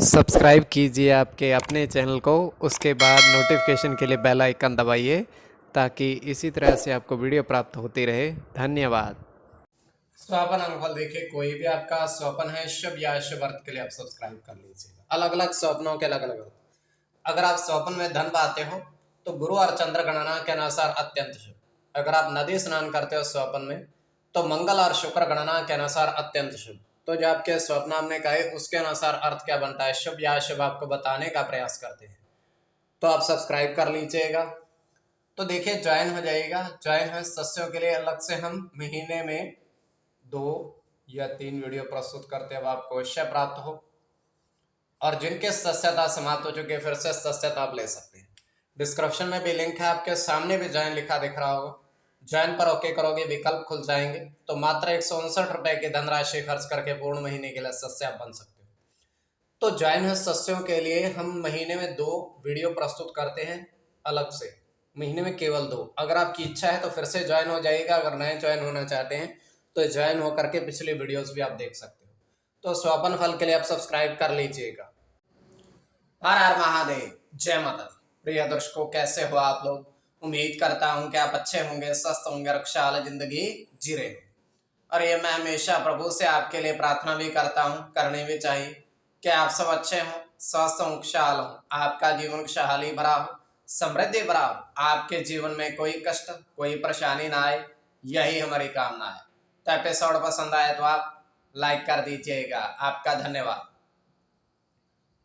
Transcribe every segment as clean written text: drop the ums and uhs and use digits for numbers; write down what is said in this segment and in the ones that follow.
Subscribe कीजिए आपके अपने चैनल को, उसके बाद नोटिफिकेशन के लिए बेल आइकन दबाइए ताकि इसी तरह से आपको वीडियो प्राप्त होती रहे। धन्यवाद। स्वपन अंगफल देखिए, कोई भी आपका स्वपन है शुभ या अशुभ अर्थ के लिए आप सब्सक्राइब कर लीजिएगा। अलग अलग स्वप्नों के अलग अलग अर्थ। अगर आप स्वप्न में धन पाते हो तो गुरु और चंद्र गणना के अनुसार अत्यंत शुभ। अगर आप नदी स्नान करते हो स्वप्न में तो मंगल और शुक्र गणना के अनुसार अत्यंत शुभ। तो जो आपके स्वप्न हमने कहे उसके अनुसार अर्थ क्या बनता है, शुभ या अशुभ, आपको बताने का प्रयास करते हैं। तो आप सब्सक्राइब कर लीजिएगा। तो देखिए, ज्वाइन हो जाइएगा। ज्वाइन है सदस्यों के लिए अलग से हम महीने में 2 या 3 वीडियो प्रस्तुत करते हैं, अब आपको अवश्य प्राप्त हो। और जिनके सदस्यता समाप्त हो चुके फिर से सदस्यता आप ले सकते हैं। डिस्क्रिप्शन में भी लिंक है, आपके सामने भी ज्वाइन लिखा दिख रहा होगा। ज्वाइन पर ओके करोगे, विकल्प खुल जाएंगे तो मात्र 159 रुपए की धनराशि खर्च करके पूर्ण महीने के लिए सदस्य आप बन सकते हो। तो ज्वाइन है सदस्यों के लिए हम महीने में 2 वीडियो प्रस्तुत करते हैं अलग से, महीने में केवल 2। अगर आपकी इच्छा है तो फिर से ज्वाइन हो जाइएगा। अगर नए ज्वाइन होना चाहते हैं तो ज्वाइन होकर के पिछली वीडियोस भी आप देख सकते हो। तो स्वपन फल के लिए आप सब्सक्राइब कर लीजिएगा। हर हर महादेव, जय माता दी। प्रिय दर्शकों, कैसे हो आप लोग? उम्मीद करता हूं कि आप अच्छे होंगे, स्वस्थ होंगे, खुशहाल जिंदगी जी रहे हो। और ये मैं हमेशा प्रभु से आपके लिए प्रार्थना भी करता हूँ, करनी भी चाहिए कि आप सब अच्छे हों, स्वस्थ हों, खुशहाल हों, आपका जीवन खुशहाली भरा हो, समृद्धि भरा हो, आपके जीवन में कोई कष्ट कोई परेशानी ना आए, यही हमारी कामना है। तो एपिसोड पसंद आए तो आप लाइक कर दीजिएगा, आपका धन्यवाद।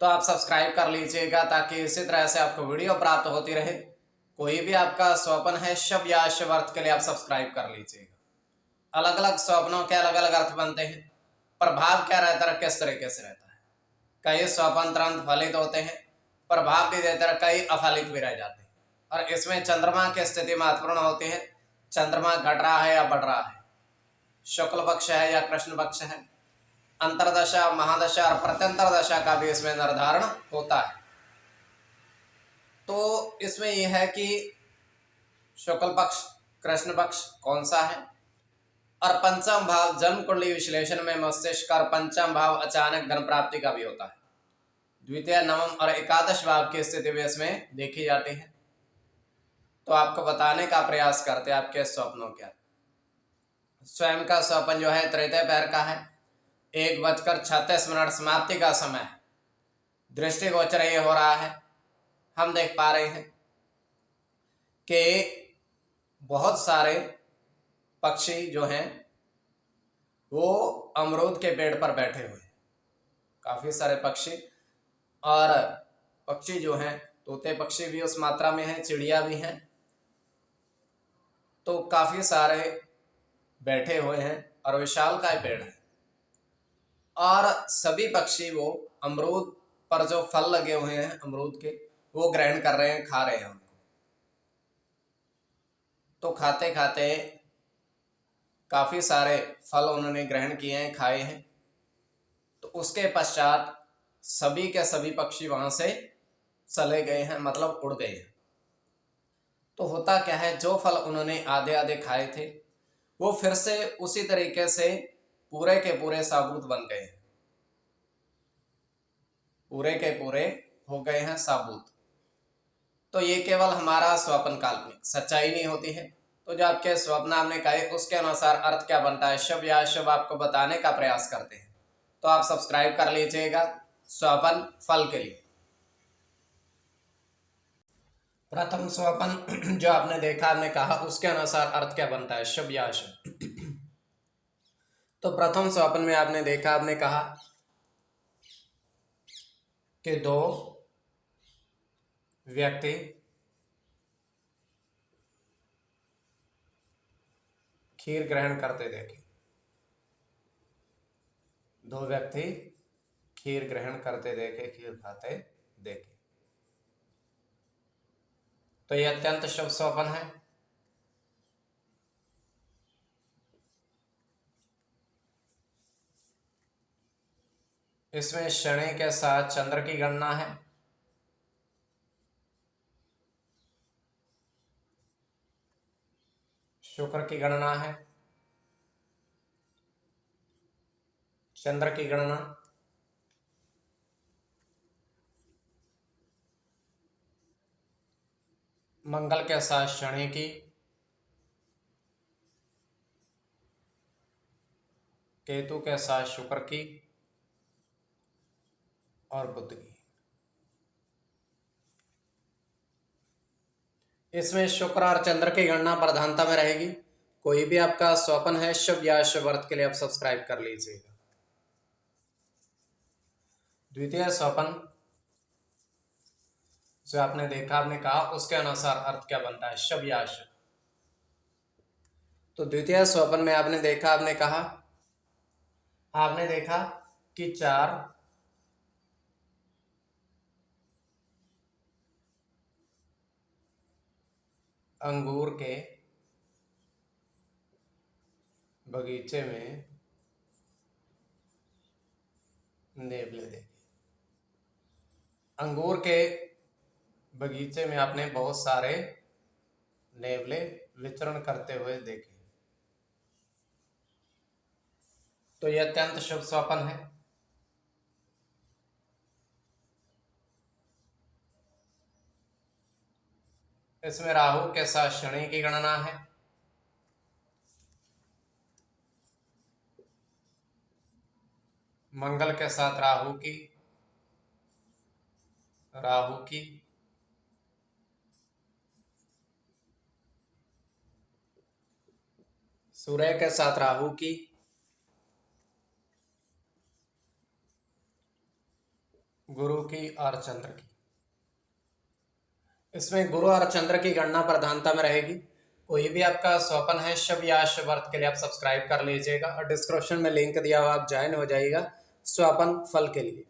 तो आप सब्सक्राइब कर लीजिएगा ताकि इसी तरह से आपको वीडियो प्राप्त होती रहे। कोई भी आपका स्वप्न है शुभ या अशुभ अर्थ के लिए आप सब्सक्राइब कर लीजिएगा। अलग अलग स्वप्नों के अलग अलग अर्थ बनते हैं। प्रभाव क्या रहता है, किस तरीके से रहता है। कई स्वप्न तुरंत फलित होते हैं, प्रभाव भी देते हैं, कई अफलित भी रह जाते हैं। और इसमें चंद्रमा की स्थिति महत्वपूर्ण होती है। चंद्रमा घट रहा है या बढ़ रहा है, शुक्ल पक्ष है या कृष्ण पक्ष है, अंतरदशा, महादशा और प्रत्यंतर दशा का भी इसमें निर्धारण होता है। तो इसमें यह है कि शुक्ल पक्ष कृष्ण पक्ष कौन सा है। और पंचम भाव जन्म कुंडली विश्लेषण में मस्तिष्क और पंचम भाव अचानक धन प्राप्ति का भी होता है। द्वितीय, नवम और एकादश भाव की स्थिति भी इसमें देखी जाती है। तो आपको बताने का प्रयास करते हैं आपके स्वप्नों क्या। स्वयं का स्वप्न जो है तृतीय पैर का है, 1:36 समाप्ति का समय। दृष्टिगोचर ये हो रहा है, हम देख पा रहे हैं कि बहुत सारे पक्षी जो हैं वो अमरूद के पेड़ पर बैठे हुए हैं। काफी सारे पक्षी, और पक्षी जो हैं, तोते पक्षी भी उस मात्रा में हैं, चिड़िया भी हैं। तो काफी सारे बैठे हुए हैं और विशालकाय पेड़ है। और सभी पक्षी वो अमरूद पर जो फल लगे हुए हैं अमरूद के, वो ग्रहण कर रहे हैं, खा रहे हैं उनको। तो खाते खाते काफी सारे फल उन्होंने ग्रहण किए हैं, खाए हैं। तो उसके पश्चात सभी के सभी पक्षी वहां से चले गए हैं, मतलब उड़ गए हैं। तो होता क्या है, जो फल उन्होंने आधे आधे खाए थे वो फिर से उसी तरीके से पूरे के पूरे साबुत बन गए हैं, पूरे के पूरे हो गए हैं साबुत। तो ये केवल हमारा स्वप्न काल्पनिक, सच्चाई नहीं होती है। तो जो आपके स्वप्न हमने कहे उसके अनुसार अर्थ क्या बनता है, शुभ या अशुभ, आपको बताने का प्रयास करते हैं। तो आप सब्सक्राइब कर लीजिएगा स्वप्न फल के लिए। प्रथम स्वप्न जो आपने देखा, हमने कहा उसके अनुसार अर्थ क्या बनता है, शुभ या अशुभ। तो प्रथम स्वप्न में आपने देखा, आपने कहा कि 2 व्यक्ति खीर ग्रहण करते देखे। 2 व्यक्ति खीर ग्रहण करते देखे, खीर खाते देखे। तो यह अत्यंत शुभ स्वप्न है। इसमें शनि के साथ चंद्र की गणना है। शुक्र की गणना है, चंद्र की गणना, मंगल के साथ शनि की, केतु के साथ शुक्र की और बुध की। इसमें शुक्र और चंद्र की गणना प्रधानता में रहेगी। कोई भी आपका स्वपन है शुभ या शुभ अर्थ के लिए आप सब्सक्राइब कर लीजिएगा। द्वितीय स्वपन जो आपने देखा, आपने कहा, उसके अनुसार अर्थ क्या बनता है, शुभ या अशुभ। तो द्वितीय स्वपन में आपने देखा, आपने कहा, आपने देखा कि 4 अंगूर के बगीचे में नेवले देखे। अंगूर के बगीचे में आपने बहुत सारे नेवले विचरण करते हुए देखे। तो यह अत्यंत शुभ स्वपन है। इसमें राहु के साथ शनि की गणना है। मंगल के साथ राहु की, सूर्य के साथ राहु की, गुरु की और चंद्र की। इसमें गुरु और चंद्र की गणना प्रधानता में रहेगी। कोई भी आपका स्वपन है शुभ या अशुभ अर्थ के लिए आप सब्सक्राइब कर लीजिएगा और डिस्क्रिप्शन में लिंक दिया हुआ, आप ज्वाइन हो जाइएगा स्वपन फल के लिए।